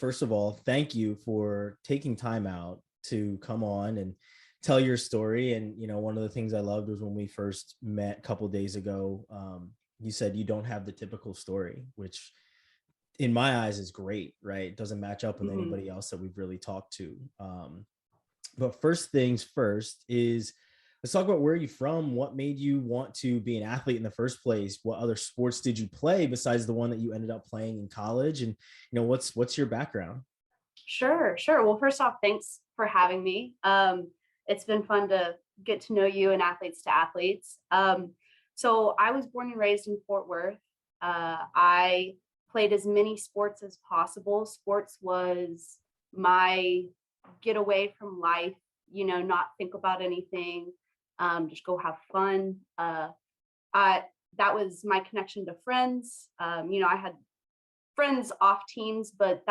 first of all, thank you for taking time out to come on and tell your story. And, one of the things I loved was when we first met a couple of days ago, you said you don't have the typical story, which in my eyes is great, right? It doesn't match up with anybody else that we've really talked to. But first things first is, let's talk about where you're from. What made you want to be an athlete in the first place? What other sports did you play besides the one that you ended up playing in college? And, what's your background? Sure. Well, first off, thanks for having me. It's been fun to get to know you and athletes to athletes. So I was born and raised in Fort Worth. I played as many sports as possible. Sports was my getaway from life, not think about anything, just go have fun. That was my connection to friends. I had friends off teams, but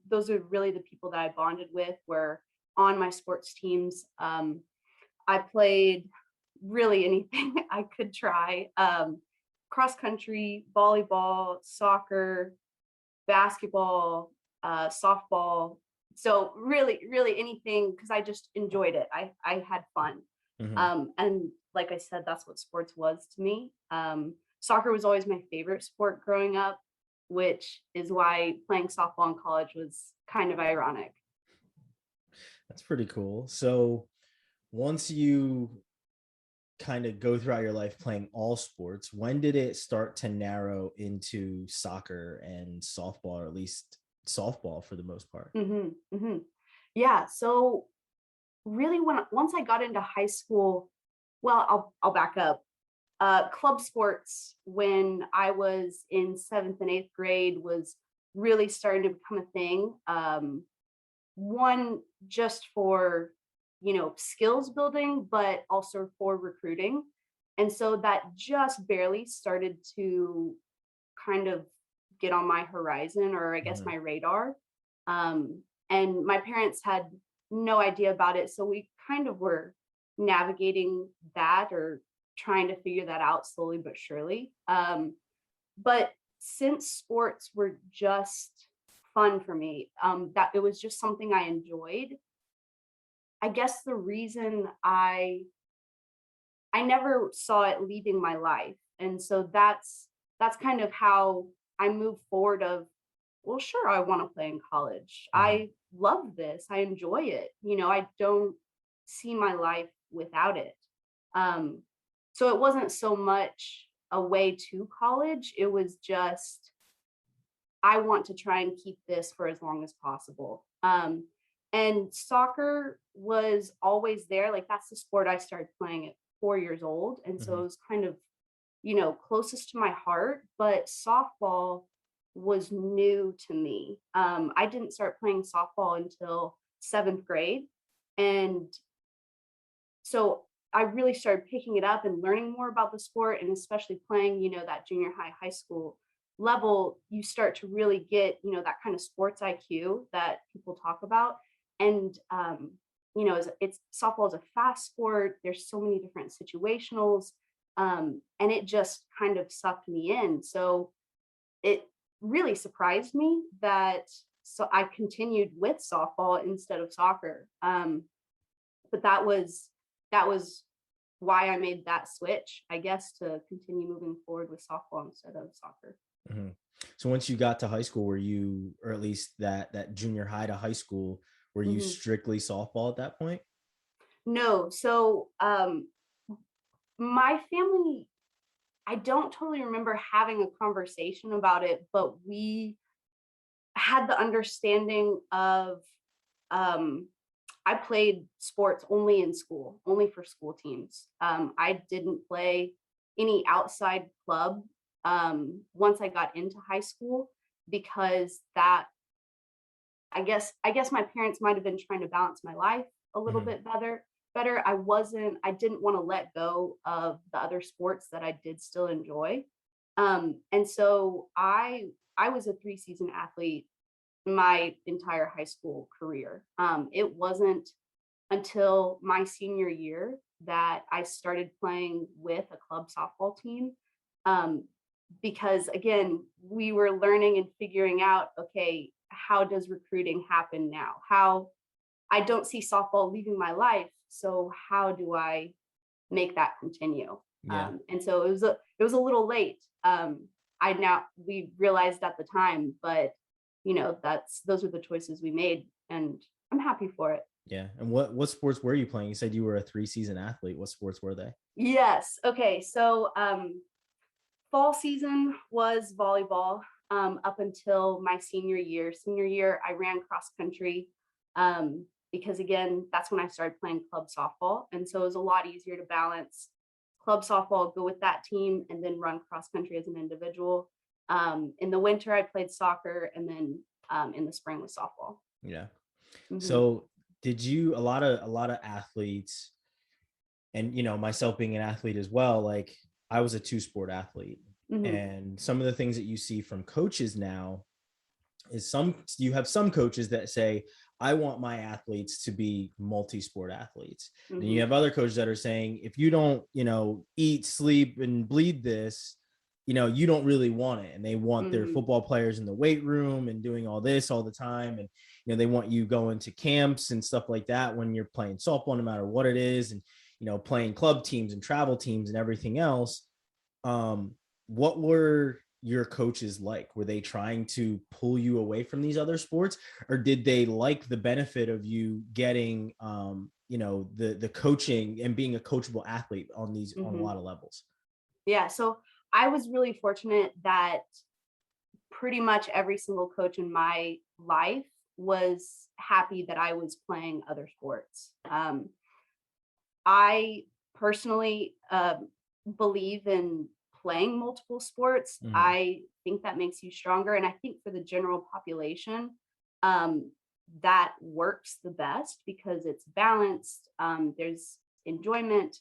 those are really the people that I bonded with, were on my sports teams. I played really anything I could try. Cross country, volleyball, soccer, basketball, softball. So really anything, because I just enjoyed it. I had fun. And like I said, that's what sports was to me. Soccer was always my favorite sport growing up, which is why playing softball in college was kind of ironic. That's pretty cool. So once you kind of go throughout your life playing all sports, when did it start to narrow into soccer and softball, or at least softball for the most part? Yeah. So really, once I got into high school, well, I'll back up. Club sports, when I was in 7th and 8th grade, was really starting to become a thing. One, just for skills building, but also for recruiting. And so that just barely started to kind of get on my horizon, or I guess my radar. And my parents had no idea about it. So we kind of were navigating that, or trying to figure that out slowly but surely. But since sports were just fun for me, that it was just something I enjoyed. I guess the reason I never saw it leaving my life. And so that's kind of how I moved forward of, well, sure, I want to play in college. I love this. I enjoy it. I don't see my life without it. So it wasn't so much a way to college. It was just, I want to try and keep this for as long as possible. And soccer was always there. Like, that's the sport I started playing at 4 years old. And so it was kind of, closest to my heart. But softball was new to me. I didn't start playing softball until 7th grade. And so I really started picking it up and learning more about the sport, and especially playing, that junior high school level. You start to really get, that kind of sports IQ that people talk about. And, it's softball is a fast sport. There's so many different situationals. And it just kind of sucked me in. So it really surprised me that I continued with softball instead of soccer. But that was why I made that switch, I guess, to continue moving forward with softball instead of soccer. So once you got to high school, were you, or at least that junior high to high school, were you strictly softball at that point? No. So my family, I don't totally remember having a conversation about it, but we had the understanding of, I played sports only in school, only for school teams. I didn't play any outside club once I got into high school, because that, I guess my parents might have been trying to balance my life a little bit better. I didn't want to let go of the other sports that I did still enjoy. And so I was a 3-season athlete my entire high school career. It wasn't until my senior year that I started playing with a club softball team. Because again, we were learning and figuring out, okay, how does recruiting happen now? How I don't see softball leaving my life. So how do I make that continue? Yeah. And so it was a little late. We realized at the time, but those are the choices we made, and I'm happy for it. Yeah. And what sports were you playing? You said you were a 3-season athlete. What sports were they? Yes. Okay. So fall season was volleyball up until my senior year. Senior year, I ran cross country because, again, that's when I started playing club softball. And so it was a lot easier to balance club softball, go with that team, and then run cross country as an individual. In the winter, I played soccer, and then in the spring was softball. Yeah. Mm-hmm. So did you, a lot of athletes, and myself being an athlete as well, like I was a 2-sport athlete, Mm-hmm. and some of the things that you see from coaches now is you have some coaches that say, I want my athletes to be multi-sport athletes. Mm-hmm. And you have other coaches that are saying, if you don't, eat, sleep, and bleed this, you don't really want it. And they want their football players in the weight room and doing all this all the time. And, they want you going to camps and stuff like that when you're playing softball, no matter what it is. And, playing club teams and travel teams and everything else. What were your coaches like? Were they trying to pull you away from these other sports, or did they like the benefit of you getting, the coaching and being a coachable athlete on a lot of levels? Yeah. So I was really fortunate that pretty much every single coach in my life was happy that I was playing other sports. I personally believe in playing multiple sports. I think that makes you stronger. And I think for the general population, that works the best because it's balanced. There's enjoyment,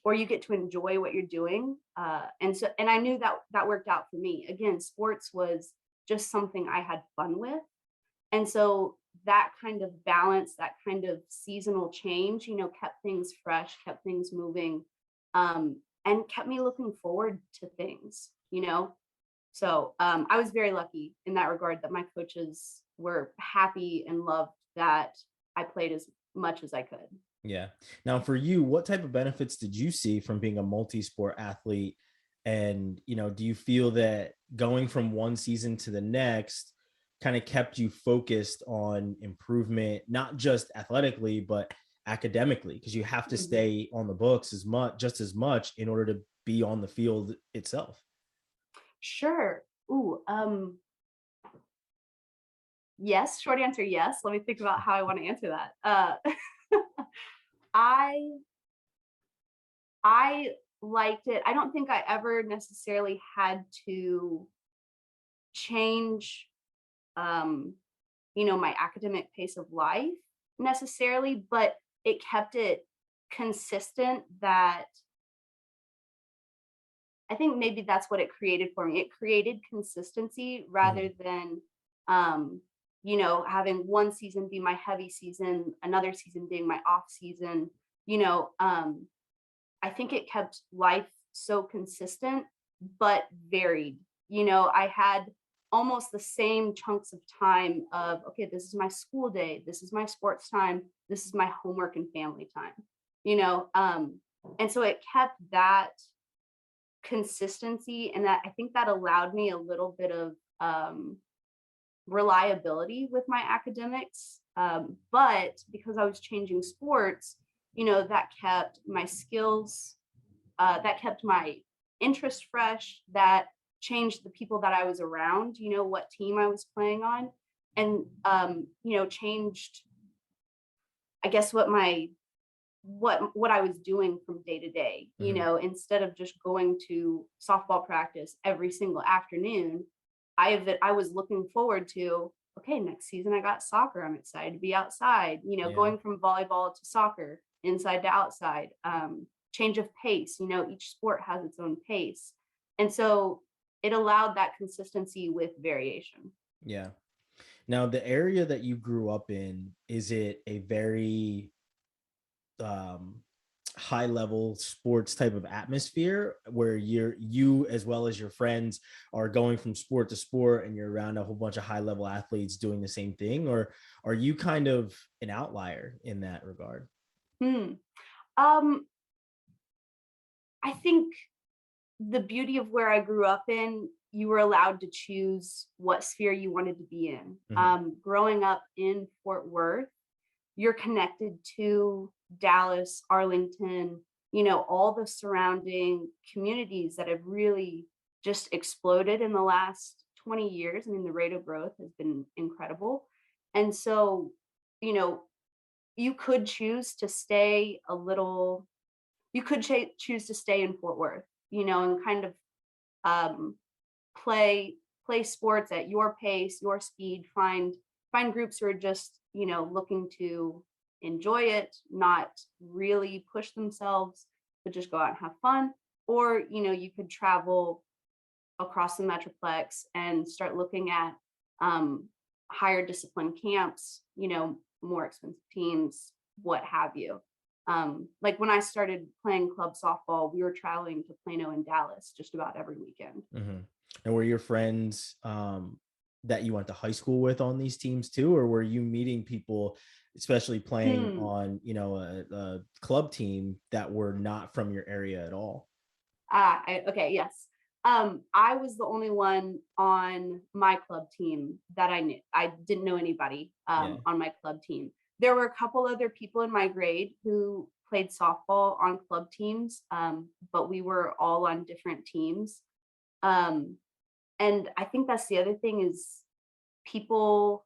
or you get to enjoy what you're doing. And I knew that worked out for me. Again, sports was just something I had fun with. And so that kind of balance, that kind of seasonal change, kept things fresh, kept things moving, and kept me looking forward to things. So I was very lucky in that regard that my coaches were happy and loved that I played as much as I could. Yeah. Now for you, what type of benefits did you see from being a multi-sport athlete? And, do you feel that going from one season to the next kind of kept you focused on improvement, not just athletically, but academically? Because you have to stay on the books just as much in order to be on the field itself. Sure. Yes. Short answer, yes. Let me think about how I want to answer that. I liked it. I don't think I ever necessarily had to change, my academic pace of life necessarily, but it kept it consistent. That I think maybe that's what it created for me. It created consistency rather than, having one season be my heavy season, another season being my off season. I think it kept life so consistent, but varied. I had almost the same chunks of time of, okay, this is my school day, this is my sports time, this is my homework and family time, and so it kept that consistency, and that I think that allowed me a little bit of reliability with my academics. But because I was changing sports, that kept my skills, that kept my interest fresh, that changed the people that I was around, what team I was playing on, and changed, I guess, what I was doing from day to day. Instead of just going to softball practice every single afternoon, I was looking forward to, okay, next season I got soccer, I'm excited to be outside, going from volleyball to soccer, inside to outside, change of pace, each sport has its own pace. And so it allowed that consistency with variation. Yeah. Now, the area that you grew up in, is it a very high level sports type of atmosphere where you as well as your friends are going from sport to sport and you're around a whole bunch of high level athletes doing the same thing, or are you kind of an outlier in that regard? Hmm. Um, I think the beauty of where I grew up in, you were allowed to choose what sphere you wanted to be in. Hmm. Growing up in Fort Worth, you're connected to Dallas, Arlington, all the surrounding communities that have really just exploded in the last 20 years. I mean, the rate of growth has been incredible. And so, you know, you could choose to stay a little, you could choose to stay in Fort Worth, and kind of um, play play sports at your pace, your speed, find groups who are just, looking to enjoy it, not really push themselves, but just go out and have fun. Or, you could travel across the Metroplex and start looking at um, higher discipline camps, more expensive teams, what have you. Like when I started playing club softball, we were traveling to Plano and Dallas just about every weekend. Hmm. And were your friends that you went to high school with on these teams too, or were you meeting people, especially playing Hmm. on, a club team, that were not from your area at all? Okay, yes. I was the only one on my club team that I knew. I didn't know anybody Yeah. on my club team. There were a couple other people in my grade who played softball on club teams, but we were all on different teams. Um, and I think that's the other thing is people.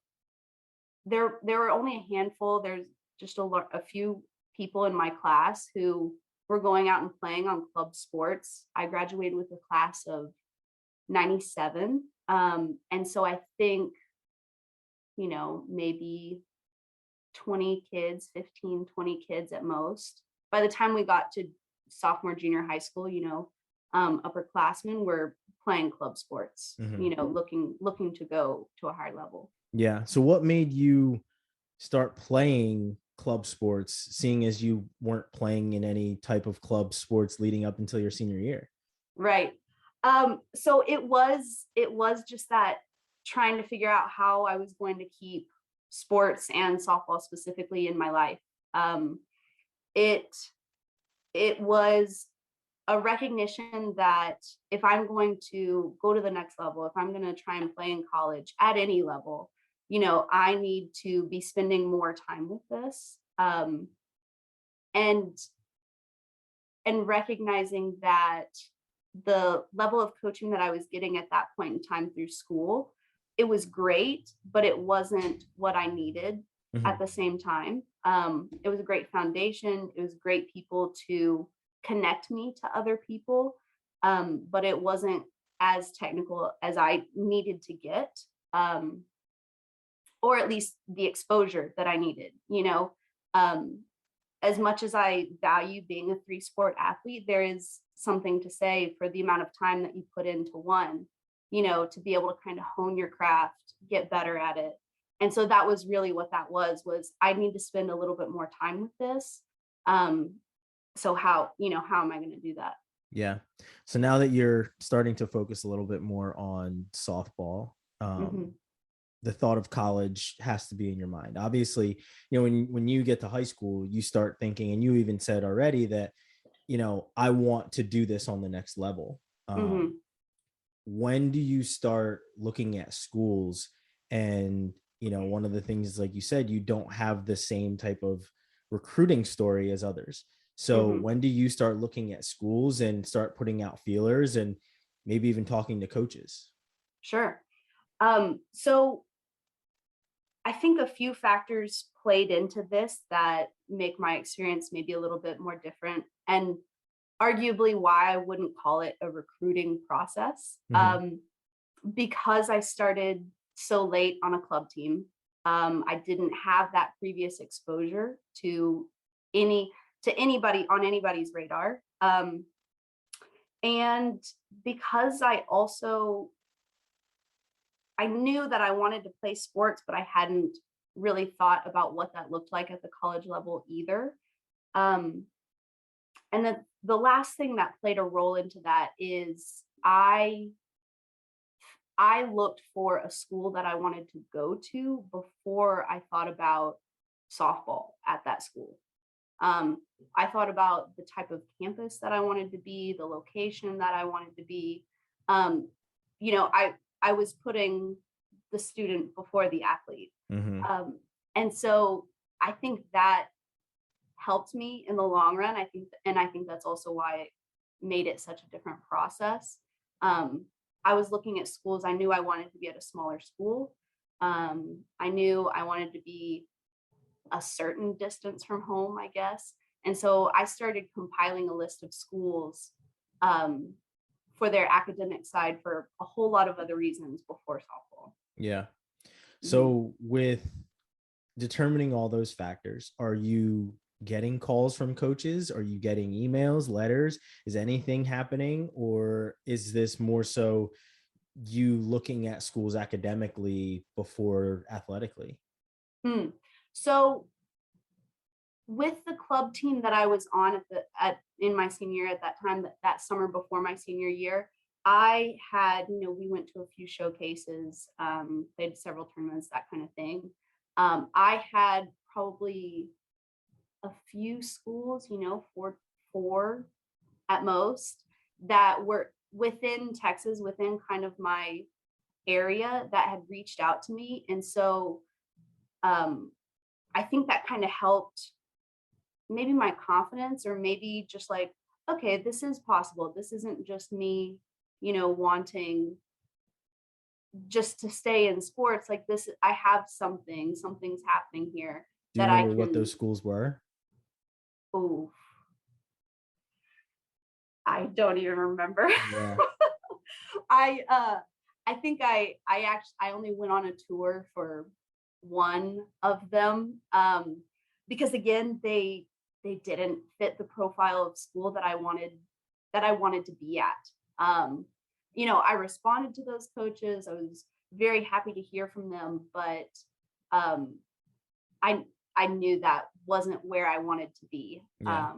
There were only a handful. There's just a few people in my class who were going out and playing on club sports. I graduated with a class of 97. And so I think, maybe 20 kids, 15, 20 kids at most. By the time we got to sophomore, junior high school, upperclassmen were playing club sports, Hmm. looking to go to a higher level. Yeah. So what made you start playing club sports, seeing as you weren't playing in any type of club sports leading up until your senior year? Right. So it was just that trying to figure out how I was going to keep sports and softball specifically in my life. Um, it it was a recognition that if I'm going to go to the next level, if I'm going to try and play in college at any level, I need to be spending more time with this. And recognizing that the level of coaching that I was getting at that point in time through school, it was great, but it wasn't what I needed at Hmm. the same time. It was a great foundation. It was great people to connect me to other people, but it wasn't as technical as I needed to get, um, or at least the exposure that I needed. Um, as much as I value being a three sport athlete, there is something to say for the amount of time that you put into one, to be able to kind of hone your craft, get better at it. And so that was really what that was I need to spend a little bit more time with this. Um, so how am I going to do that? Yeah. So now that you're starting to focus a little bit more on softball, Hmm. the thought of college has to be in your mind. Obviously, when you get to high school, you start thinking, and you even said already that, I want to do this on the next level. Hmm. When do you start looking at schools? And one of the things is, like you said, you don't have the same type of recruiting story as others. So Hmm. when do you start looking at schools and start putting out feelers and maybe even talking to coaches? Sure. So I think a few factors played into this that make my experience maybe a little bit more different, and arguably why I wouldn't call it a recruiting process. Hmm. Because I started so late on a club team, I didn't have that previous exposure any to anybody on anybody's radar. And because I knew that I wanted to play sports, but I hadn't really thought about what that looked like at the college level either. Um, And then the last thing that played a role into that is I looked for a school that I wanted to go to before I thought about softball at that school. Um, I thought about the type of campus that I wanted to be, the location that I wanted to be. Um, I was putting the student before the athlete. Hmm. Um, and so I think that helped me in the long run. I think that's also why it made it such a different process. Um, I was looking at schools. I knew I wanted to be at a smaller school. I knew I wanted to be a certain distance from home, I guess. And so I started compiling a list of schools um, for their academic side for a whole lot of other reasons before softball. Yeah. Mhm. So with determining all those factors, are you getting calls from coaches? Are you getting emails, letters? Is anything happening? Or is this more so you looking at schools academically before athletically? Hmm. So with the club team that I was on at in my senior year at that time, that summer before my senior year, I had, we went to a few showcases, played several tournaments, that kind of thing. I had probably a few schools, four at most, that were within Texas, within kind of my area, that had reached out to me. And so um, I think that kind of helped maybe my confidence, or maybe just like, okay, this is possible. This isn't just me, wanting just to stay in sports. Like this, I have something's happening here Do you that I remember what can, those schools were? oh, I don't even remember. Yeah. I I think I only went on a tour for one of them. Because again, they didn't fit the profile of school that I wanted to be at. I responded to those coaches. I was very happy to hear from them, but um I I knew that wasn't where I wanted to be. Yeah.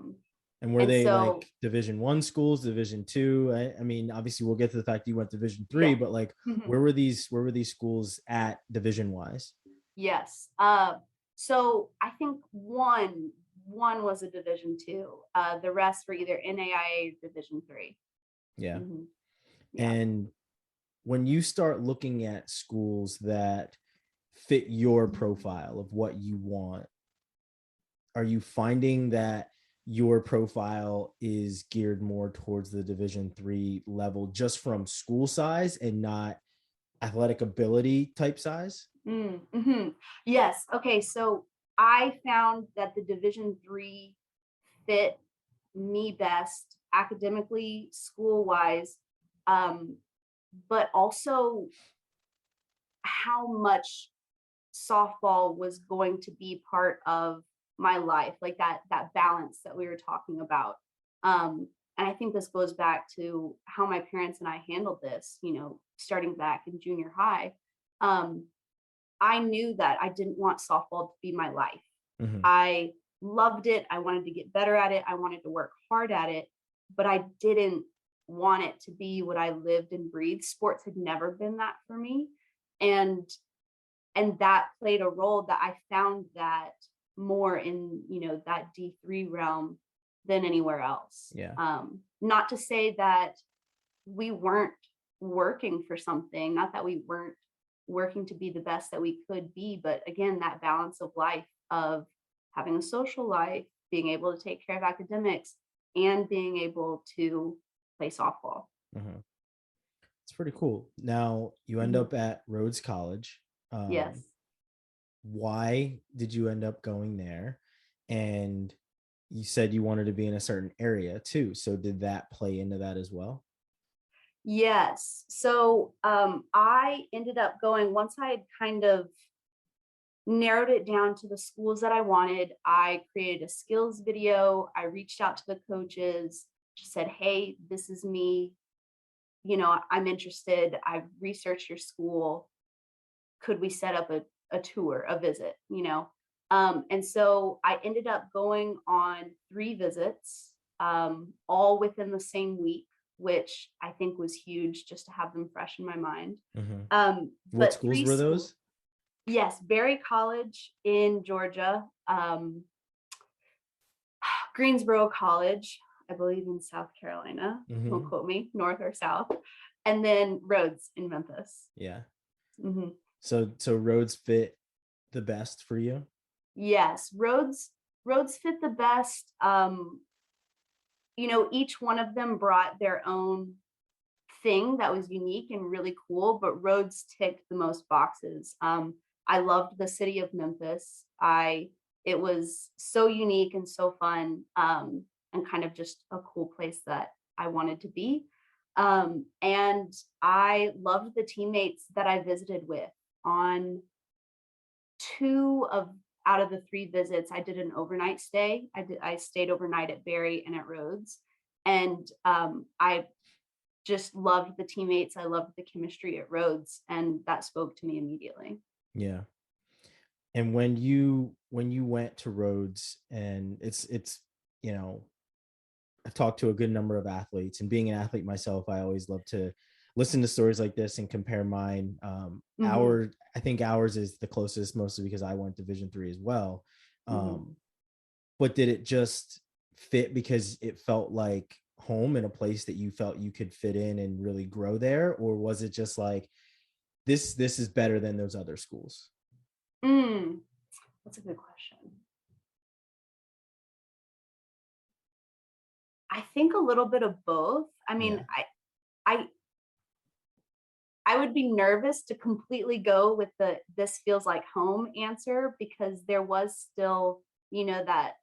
And were And they so like Division 1 schools, Division 2? I mean, obviously we'll get to the fact you went Division 3, yeah. but like where were these schools at division wise? Yes. So I think one was a Division 2. The rest were either NAIA or Division 3. Yeah. Hmm. Yeah. And when you start looking at schools that fit your profile of what you want, are you finding that your profile is geared more towards the Division 3 level just from school size and not athletic ability type size? Mm-hmm. Yes. Okay. So I found that the Division 3 fit me best academically, school wise, um, but also how much softball was going to be part of my life, like that balance that we were talking about. And I think this goes back to how my parents and I handled this, starting back in junior high. um, I knew that I didn't want softball to be my life. Mm-hmm. I loved it. I wanted to get better at it. I wanted to work hard at it, but I didn't want it to be what I lived and breathed. Sports had never been that for me. And that played a role, that I found that more in, that D3 realm than anywhere else. Yeah. Not to say that we weren't working for something, not that we weren't working to be the best that we could be, but again, that balance of life, of having a social life, being able to take care of academics, and being able to play softball. Mm-hmm. It's pretty cool. Now you end Mhm. up at Rhodes College. Yes. Why did you end up going there? And you said you wanted to be in a certain area too. So did that play into that as well? Yes. So I ended up going, once I had kind of narrowed it down to the schools that I wanted. I created a skills video. I reached out to the coaches, just said, hey, this is me. I'm interested. I've researched your school. Could we set up a tour, a visit? And so I ended up going on 3 visits. all within the same week, which I think was huge just to have them fresh in my mind. Mhm. What But schools three were schools. those? Yes, Berry College in Georgia, Greensboro College, I believe in South Carolina. Don't Mhm. quote me, North or South, and then Rhodes in Memphis. Yeah. Mhm. So roads fit the best for you? Yes, Rhodes fit the best. Each one of them brought their own thing that was unique and really cool, but Rhodes ticked the most boxes. I loved the city of Memphis. It was so unique and so fun, and kind of just a cool place that I wanted to be. And I loved the teammates that I visited with. On two of out of the three visits, I did an overnight stay. I stayed overnight at Berry and at Rhodes, and I just loved the teammates. I loved the chemistry at Rhodes, and that spoke to me immediately. Yeah. And when you went to Rhodes, and it's you know, I've talked to a good number of athletes, and being an athlete myself, I always love to listen to stories like this and compare mine. Hmm. I think ours is the closest, mostly because I went Division 3 as well. Hmm. Um, but did it just fit because it felt like home in a place that you felt you could fit in and really grow there, or was it just like this is better than those other schools? Mm, that's a good question. I think a little bit of both. I mean, Yeah. I I would be nervous to completely go with the "this feels like home" answer, because there was still, that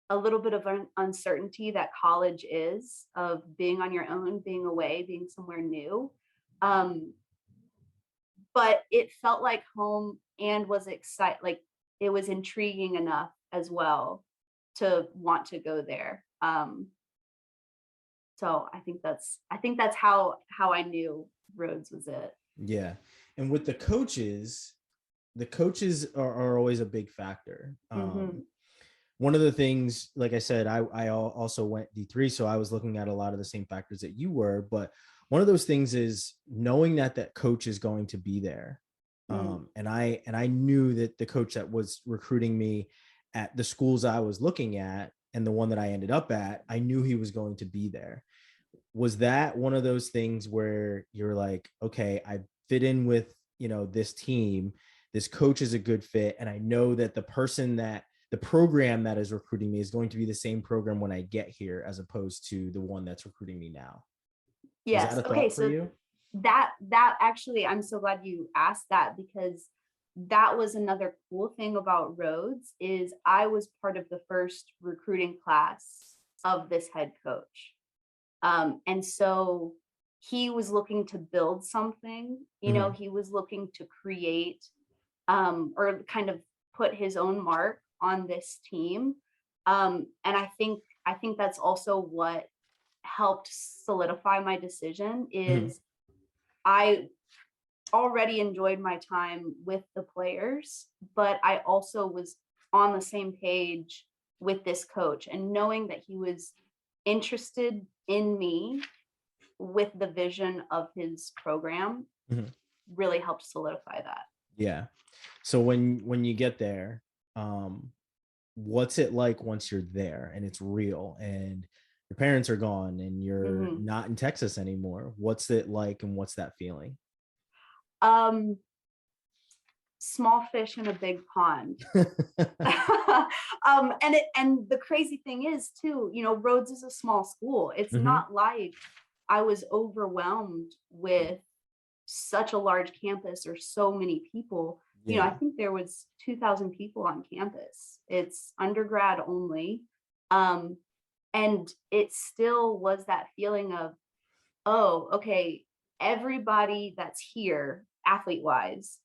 a little bit of uncertainty that college is, of being on your own, being away, being somewhere new. Um, but it felt like home and was like it was intriguing enough as well to want to go there. So I think that's how I knew Rhodes was it. Yeah. And with the coaches are always a big factor. Hmm. One of the things, like I said, I also went D3, so I was looking at a lot of the same factors that you were. But one of those things is knowing that that coach is going to be there. Mm. And I knew that the coach that was recruiting me at the schools I was looking at, and the one that I ended up at, I knew he was going to be there. Was that one of those things where you're like, okay, I fit in with, this team, this coach is a good fit, and I know that the program that is recruiting me is going to be the same program when I get here, as opposed to the one that's recruiting me now? Was that Yes. a Okay. thought for So you? that actually, I'm so glad you asked that, because that was another cool thing about Rhodes is I was part of the first recruiting class of this head coach. And so he was looking to build something, Hmm. he was looking to create, or kind of put his own mark on this team. And I think that's also what helped solidify my decision Hmm. is I already enjoyed my time with the players, but I also was on the same page with this coach, and knowing that he was interested in me with the vision of his program Hmm. really helped solidify that. Yeah. So when you get there, what's it like once you're there and it's real and your parents are gone and you're Mhm. not in Texas anymore? What's it like, and what's that feeling? Um, Small fish in a big pond. And the crazy thing is too, Rhodes is a small school. It's Hmm. not like I was overwhelmed with such a large campus or so many people. I Yeah. think there was 2,000 people on campus. It's undergrad only. Um, and it still was that feeling of, oh, okay, everybody that's here, athlete wise,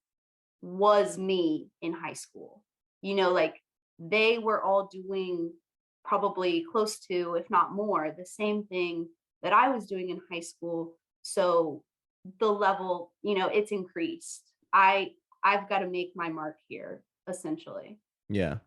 was me in high school. Like they were all doing probably close to, if not more, the same thing that I was doing in high school. So the level, it's increased. I've got to make my mark here, essentially. Yeah.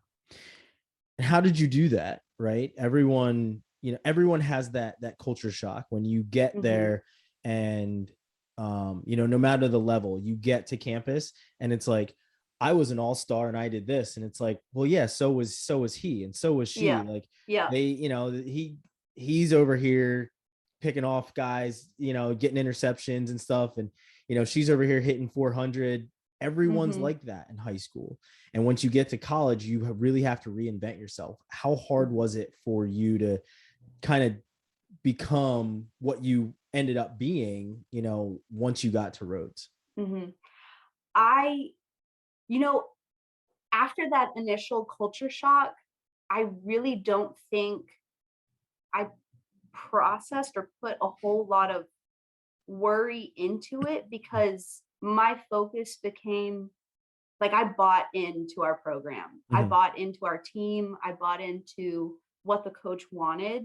How did you do that? Right. Everyone everyone has that culture shock when you get there, and no matter the level, you get to campus and it's like, I was an all-star and I did this, and it's like, well, yeah, so was he, and so was she. Yeah. Like Yeah. they, he's over here picking off guys, getting interceptions and stuff, and she's over here hitting 400. Everyone's like that in high school, and once you get to college, you really have to reinvent yourself. How hard was it for you to kind of become what you ended up being, once you got to Rhodes? I, you know, after that initial culture shock, I really don't think I processed or put a whole lot of worry into it, because my focus became like, I bought into our program. I Mm-hmm. bought into our team. I bought into what the coach wanted.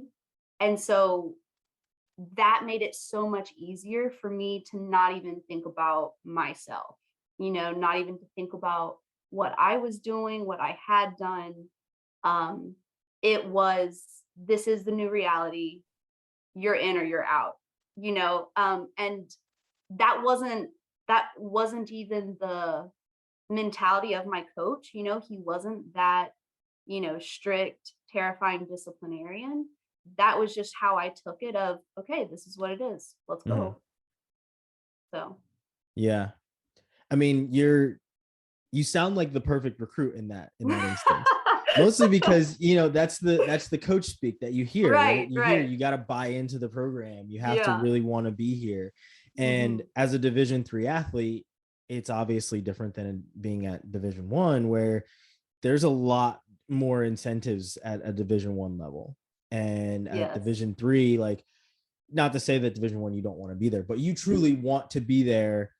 And so that made it so much easier for me to not even think about myself, not even to think about what I was doing, what I had done. Um, it was, this is the new reality. You're in or you're out, and that wasn't even the mentality of my coach. He wasn't that, strict, terrifying disciplinarian. That was just how I took it of, okay, this is what it is. Let's Mm-hmm. go. So Yeah. I mean, you sound like the perfect recruit in that instance. Mostly because, that's the coach speak that you hear, right? right, You hear right. you got to buy into the program. You have to Yeah. really want to be here. And hmm as a Division III athlete, it's obviously different than being at Division I, where there's a lot more incentives at a Division I level. And at Yes. Division III, like, not to say that Division I you don't want to be there, but you truly want to be there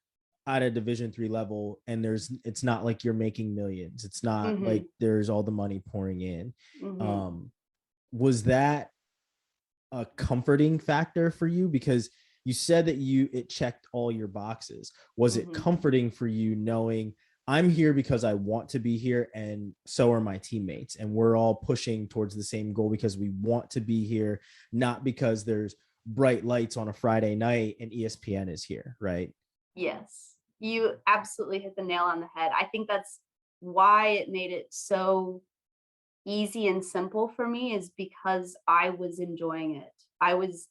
at a Division III level, and it's not like you're making millions. It's not like hmm there's all the money pouring in. hmm um was that a comforting factor for you? Because you said that it checked all your boxes. Was it hmm comforting for you knowing, I'm here because I want to be here, and so are my teammates, and we're all pushing towards the same goal because we want to be here, not because there's bright lights on a Friday night and ESPN is here, right? Yes, you absolutely hit the nail on the head. I think that's why it made it so easy and simple for me, is because I was enjoying it. I was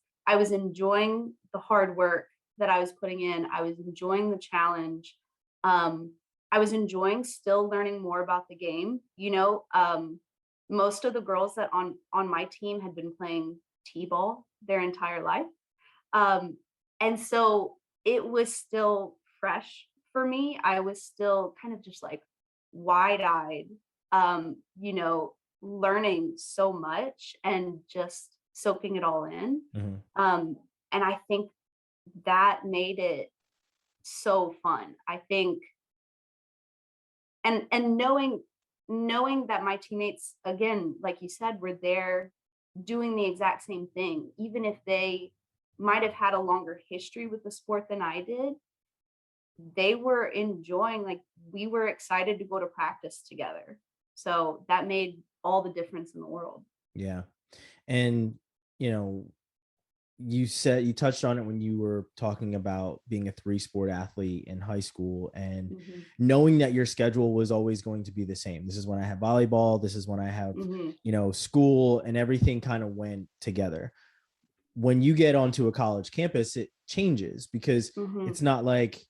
enjoying the hard work that I was putting in. I was enjoying the challenge. Um, I was enjoying still learning more about the game. Most of the girls that on my team had been playing t-ball their entire life. Um, and so it was still fresh for me. I was still kind of just like wide-eyed, um, you know, learning so much and just soaking it all in. Mm-hmm. And I think that made it so fun. I think, and knowing that my teammates, again, like you said, were there doing the exact same thing, even if they might have had a longer history with the sport than I did, they were enjoying, like, we were excited to go to practice together. So that made all the difference in the world. Yeah. And, you know, you touched on it when you were talking about being a three-sport athlete in high school, and hmm knowing that your schedule was always going to be the same. This is when I have volleyball, this is when I have, hmm school, and everything kind of went together. When you get onto a college campus, it changes, because hmm it's not like,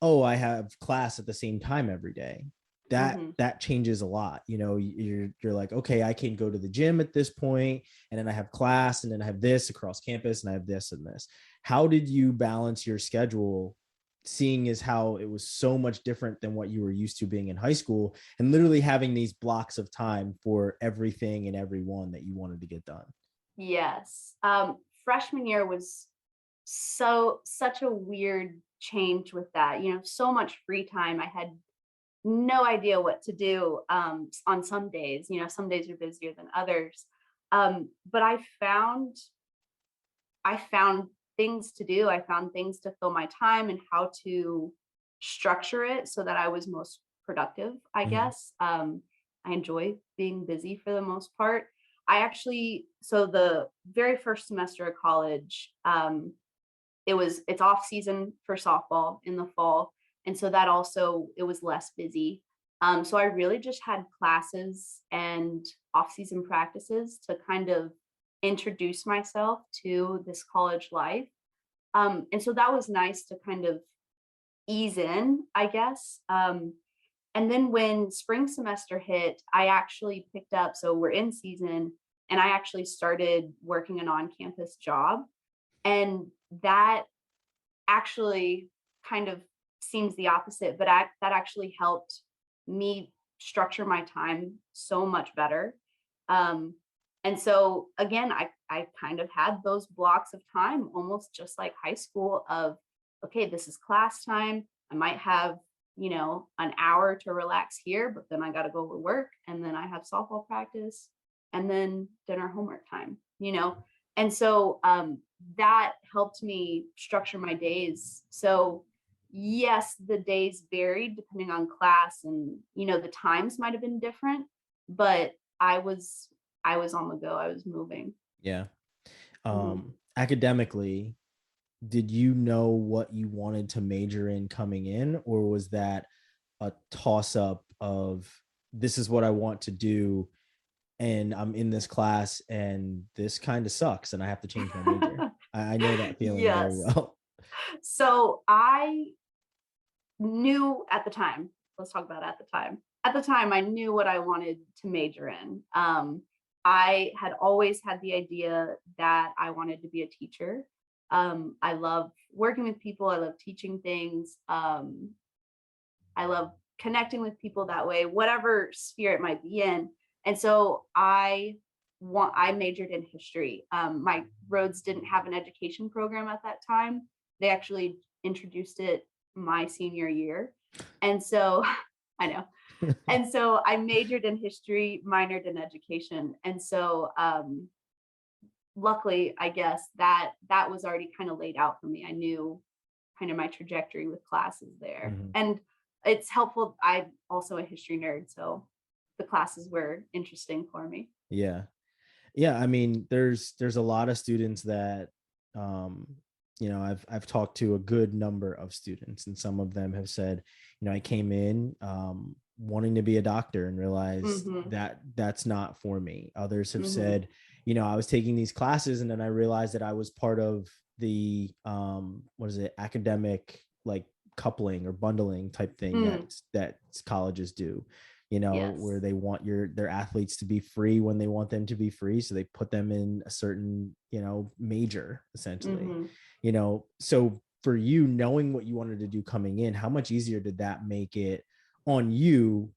oh, I have class at the same time every day. that hmm that changes a lot. You're like, okay, I can go to the gym at this point, and then I have class, and then I have this across campus, and I have this and this. How did you balance your schedule, seeing as how it was so much different than what you were used to being in high school, and literally having these blocks of time for everything and everyone that you wanted to get done? Yes. Freshman year was such a weird change with that. So much free time. I had no idea what to do on some days. Some days are busier than others. But I found things to do. I found things to fill my time and how to structure it so that I was most productive, I Mhm. guess. I enjoy being busy for the most part. So the very first semester of college, it's off season for softball in the fall. And so that also, it was less busy. So I really just had classes and off-season practices to kind of introduce myself to this college life. And so that was nice to kind of ease in, I guess. And then when spring semester hit, I actually picked up, so we're in season, and I actually started working an on-campus job. And that actually kind of seems the opposite, but that actually helped me structure my time so much better. Um, and so again, I kind of had those blocks of time, almost just like high school, of, okay, this is class time. I might have, an hour to relax here, but then I got to go to work, and then I have softball practice, and then dinner homework time. And so that helped me structure my days. So yes, the days varied depending on class, and the times might have been different, but I was on the go. I was moving. Yeah. Mhm. Academically, did you know what you wanted to major in coming in, or was that a toss up of, this is what I want to do, and I'm in this class and this kind of sucks and I have to change my major? I know that feeling very Yes. well. So I knew at the time, let's talk about at the time. At the time, I knew what I wanted to major in. I had always had the idea that I wanted to be a teacher. I love working with people. I love teaching things. I love connecting with people that way, whatever sphere it might be in. And so I majored in history. My Rhodes didn't have an education program at that time. They actually introduced it my senior year. And so I know. And so I majored in history, minored in education. And so luckily, I guess that was already kind of laid out for me. I knew kind of my trajectory with classes there. Mhm. And it's helpful. I'm also a history nerd, so the classes were interesting for me. Yeah. Yeah. I mean, there's a lot of students that, um, I've talked to a good number of students, and some of them have said, I came in, wanting to be a doctor and realized Hmm. that that's not for me. Others have Hmm. said, I was taking these classes and then I realized that I was part of the, what is it, academic, like, coupling or bundling type thing Mm, that colleges do, where yes. they want their athletes to be free when they want them to be free. So they put them in a certain, major, essentially, Hmm. so for you, knowing what you wanted to do coming in, how much easier did that make it on you,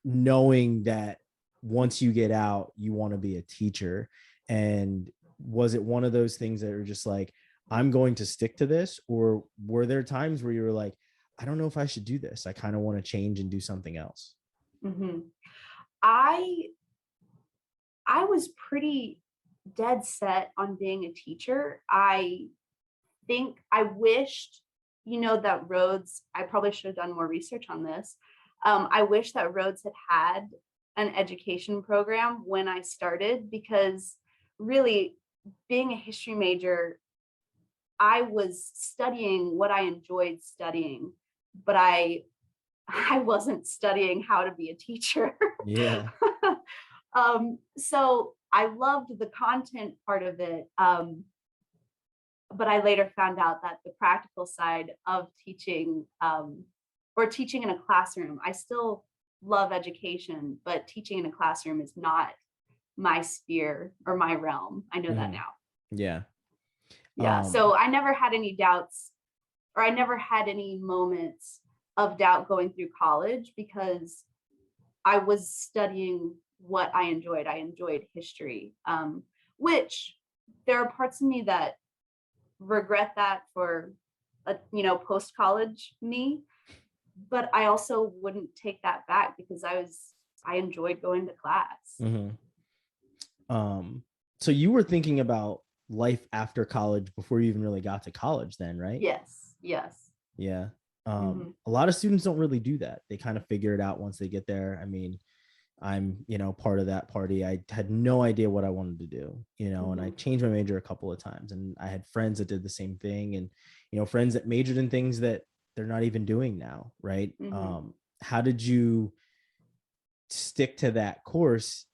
knowing that once you get out, you want to be a teacher? And was it one of those things that are just like, I'm going to stick to this? Or were there times where you were like, I don't know if I should do this, I kind of want to change and do something else? Hmm. I I was pretty dead set on being a teacher. I think I wished, that Rhodes, I probably should have done more research on this. I wish that Rhodes had an education program when I started, because really, being a history major, I was studying what I enjoyed studying, but I wasn't studying how to be a teacher. Yeah. So I loved the content part of it. But I later found out that the practical side of teaching, or teaching in a classroom, I still love education, but teaching in a classroom is not my sphere or my realm. I know that Mhm. now. Yeah. Yeah. So I never had any doubts, or I never had any moments of doubt going through college, because I was studying what I enjoyed. I enjoyed history, which there are parts of me that regret that for a post college me, but I also wouldn't take that back, because I enjoyed going to class. Mhm. Um, so you were thinking about life after college before you even really got to college then, right? Yes, yes. Yeah. Hmm. A lot of students don't really do that. They kind of figure it out once they get there. I mean, I'm, part of that party. I had no idea what I wanted to do, and I changed my major a couple of times, and I had friends that did the same thing, and, friends that majored in things that they're not even doing now. Right. How did you stick to that course?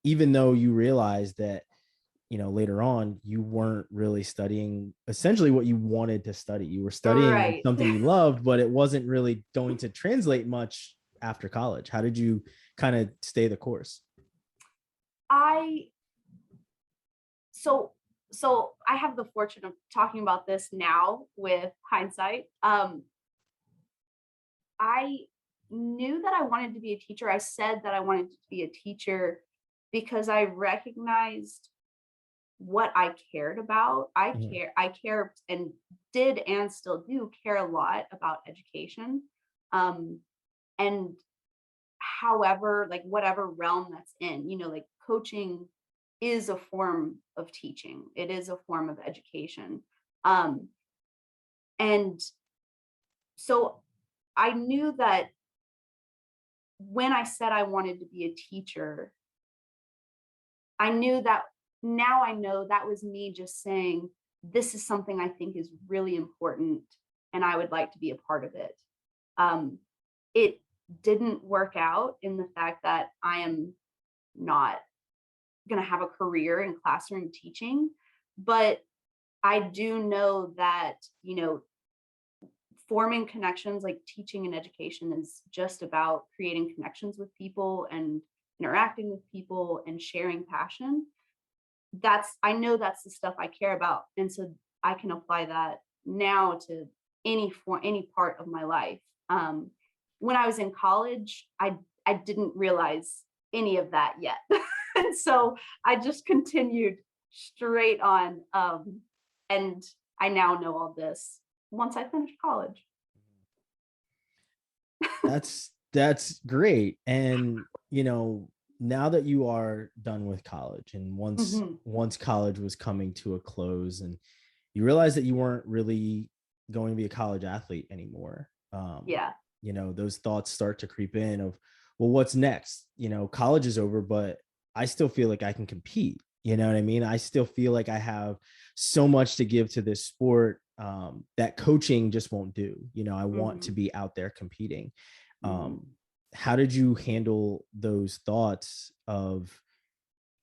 Even though you realized that, later on, you weren't really studying essentially what you wanted to study. You were studying Right. something you loved, but it wasn't really going to translate much after college. How did you kind of stay the course? I so so I have the fortune of talking about this now with hindsight. I knew that I wanted to be a teacher. I said that I wanted to be a teacher because I recognized what I cared about. Mhm. I care and did and still do care a lot about education. Um, and however, like whatever realm that's in, like coaching is a form of teaching. It is a form of education. Um, and so I knew that when I said I wanted to be a teacher, I knew that now I know that was me just saying, this is something I think is really important and I would like to be a part of it. Um, it didn't work out in the fact that I am not going to have a career in classroom teaching, but I do know that, forming connections, like teaching and education, is just about creating connections with people and interacting with people and sharing passion. I know that's the stuff I care about. And so I can apply that now to any part of my life. When I was in college, I didn't realize any of that yet. And so I just continued straight on. And I now know all this once I finished college. That's great. And, now that you are done with college, and Mhm. once college was coming to a close, and you realized that you weren't really going to be a college athlete anymore, Yeah. those thoughts start to creep in of, well, what's next? College is over, but I still feel like I can compete. You know what I mean? I still feel like I have so much to give to this sport, that coaching just won't do. I want to Mhm. be out there competing. Mhm. um, how did you handle those thoughts of,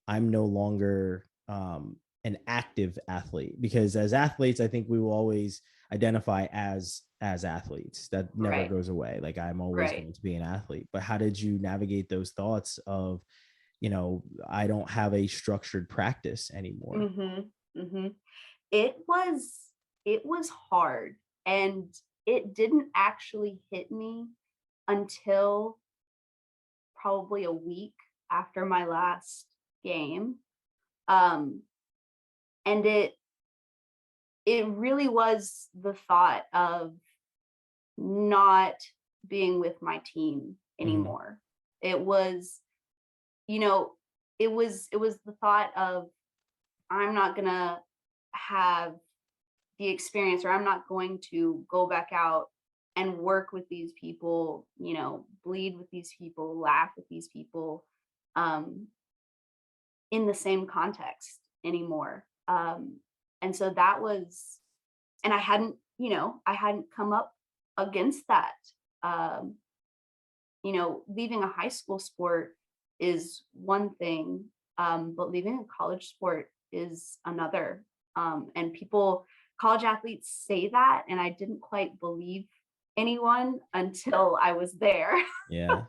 I'm no longer, an active athlete? Because as athletes, I think we will always identify as athletes. That never Right. goes away. Like, I'm always Right. going to be an athlete. But how did you navigate those thoughts of, I don't have a structured practice anymore? Mhm. Mhm. It was it was hard, and it didn't actually hit me until probably a week after my last game. Um, and it really was the thought of not being with my team Mhm. anymore. It was, you know, it was the thought of I'm not gonna have the experience, or I'm not going to go back out and work with these people, bleed with these people, laugh with these people, um, in the same context anymore. And so that was, and I hadn't come up against that. Um, leaving a high school sport is one thing, but leaving a college sport is another. And college athletes say that, and I didn't quite believe anyone until I was there. Yeah.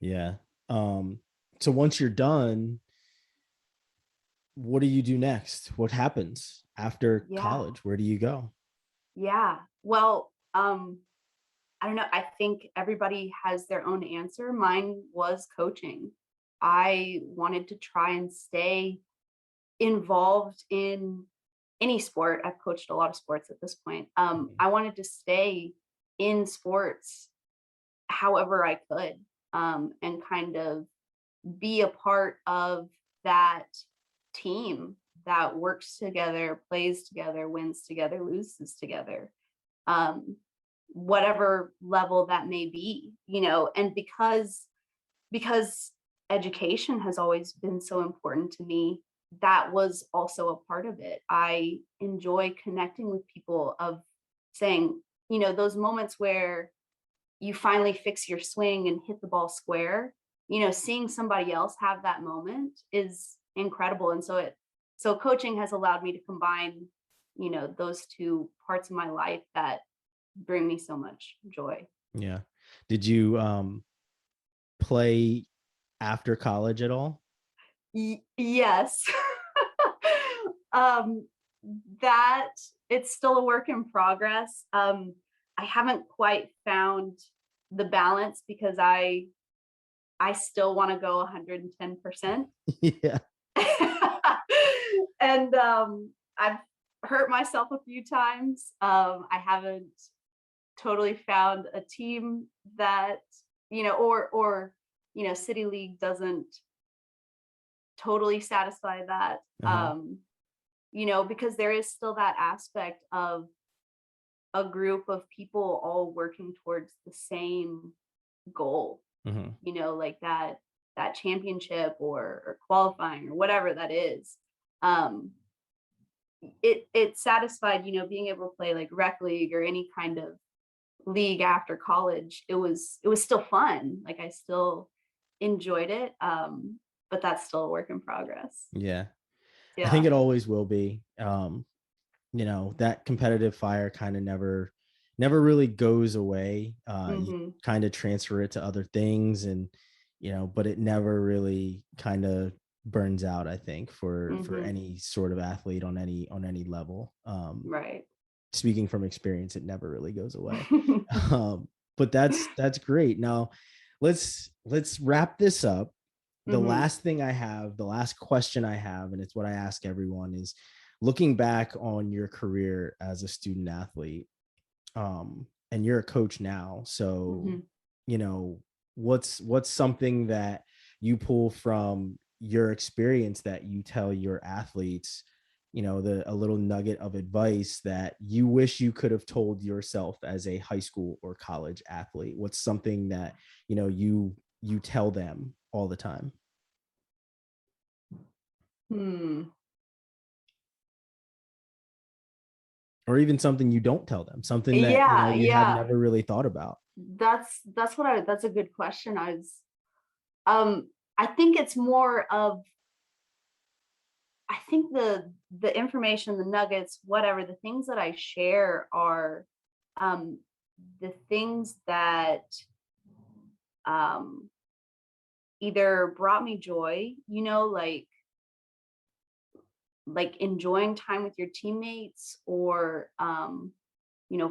Yeah. Um, so once you're done, what do you do next? What happens after Yeah, college? Where do you go? yeah. Well, I don't know. I think everybody has their own answer. Mine was coaching. I wanted to try and stay involved in any sport. I've coached a lot of sports at this point. Mhm. I wanted to stay in sports however I could, and kind of be a part of that team that works together, plays together, wins together, loses together, um, whatever level that may be, and because because education has always been so important to me, that was also a part of it. I enjoy connecting with people, of saying, those moments where you finally fix your swing and hit the ball square, seeing somebody else have that moment is incredible. And so coaching has allowed me to combine, those two parts of my life that bring me so much joy. Yeah. Did you play after college at all? Yes. um that it's still a work in progress. I haven't quite found the balance, because I still want to go 110%. Yeah. And I've hurt myself a few times. I haven't totally found a team that, or City League doesn't totally satisfy that. Uh-huh. Because there is still that aspect of a group of people all working towards the same goal, Mm-hmm. like that championship, or qualifying, or whatever that is. um it satisfied, being able to play like rec league or any kind of league after college. It was still fun, like I still enjoyed it. But that's still a work in progress. Yeah. I think Yeah. it always will be. That competitive fire kind of never really goes away. You Hmm. kind of transfer it to other things, and but it never really kind of burns out, I think, for Hmm. any sort of athlete on any level. Right. Speaking from experience, it never really goes away. But that's great. Now let's wrap this up. The Hmm. last question I have, and it's what I ask everyone, is looking back on your career as a student athlete, and you're a coach now. So, Hmm. you know, what's something that you pull from your experience that you tell your athletes, a little nugget of advice that you wish you could have told yourself as a high school or college athlete? What's something that, you tell them all the time? Hmm. Or even something you don't tell them, something that, Yeah, you had yeah. never really thought about. That's a good question. Um I think it's more of, I think the information, the nuggets, whatever, the things that I share are um the things that um either brought me joy, like enjoying time with your teammates, or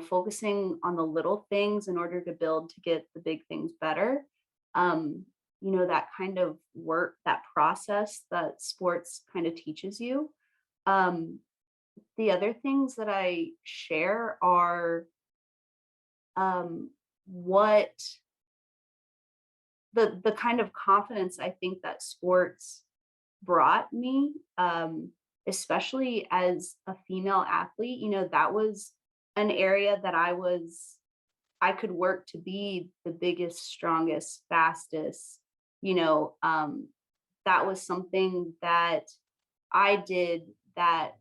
focusing on the little things in order to build to get the big things better. um that kind of work, that process that sports kind of teaches you. um the other things that I share are what the kind of confidence I think that sports brought me, especially as a female athlete. That was an area that I could work to be the biggest, strongest, fastest. That was something that I did, that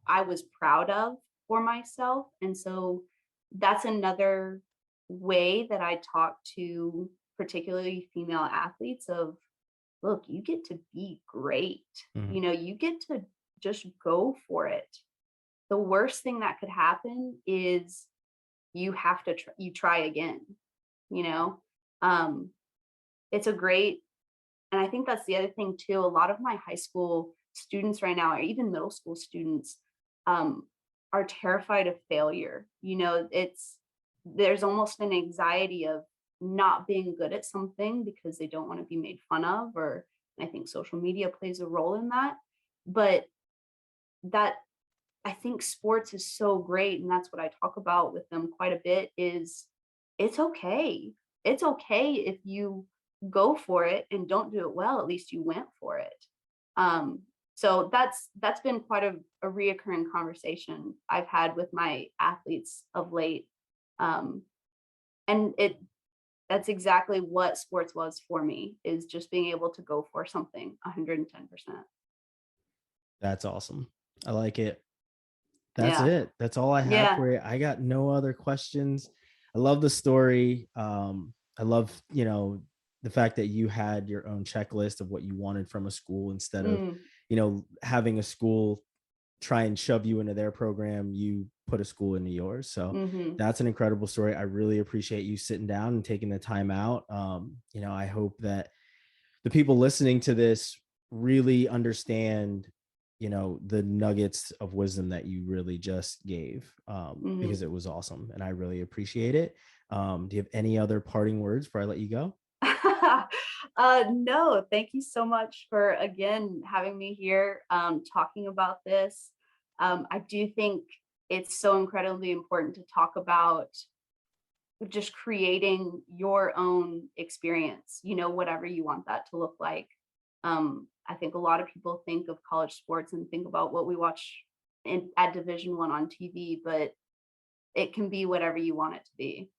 I was proud of for myself. And so that's another way that I talk to particularly female athletes of, look, you get to be great. Mhm. You get to just go for it. The worst thing that could happen is you have to you try again, you know. Um it's a great, and I think that's the other thing too. A lot of my high school students right now, or even middle school students, um, are terrified of failure. There's almost an anxiety of not being good at something because they don't want to be made fun of, or I think social media plays a role in that. But that I think sports is so great, and that's what I talk about with them quite a bit, is it's okay. It's okay if you go for it and don't do it well, at least you went for it. Um, so that's been quite a reoccurring conversation I've had with my athletes of late. And that's exactly what sports was for me, is just being able to go for something 110%. That's awesome. I like it. That's Yeah. it. That's all I have Yeah. for you. I got no other questions. I love the story. I love, the fact that you had your own checklist of what you wanted from a school instead of, Mm, having a school try and shove you into their program. You put a school into yours. So mhm. that's an incredible story. I really appreciate you sitting down and taking the time out. I hope that the people listening to this really understand the nuggets of wisdom that you really just gave, because Mhm. it was awesome and I really appreciate it. Do you have any other parting words before I let you go? No, thank you so much for again having me here, talking about this. I do think it's so incredibly important to talk about just creating your own experience, whatever you want that to look like. I think a lot of people think of college sports and think about what we watch at Division 1 on TV, but it can be whatever you want it to be.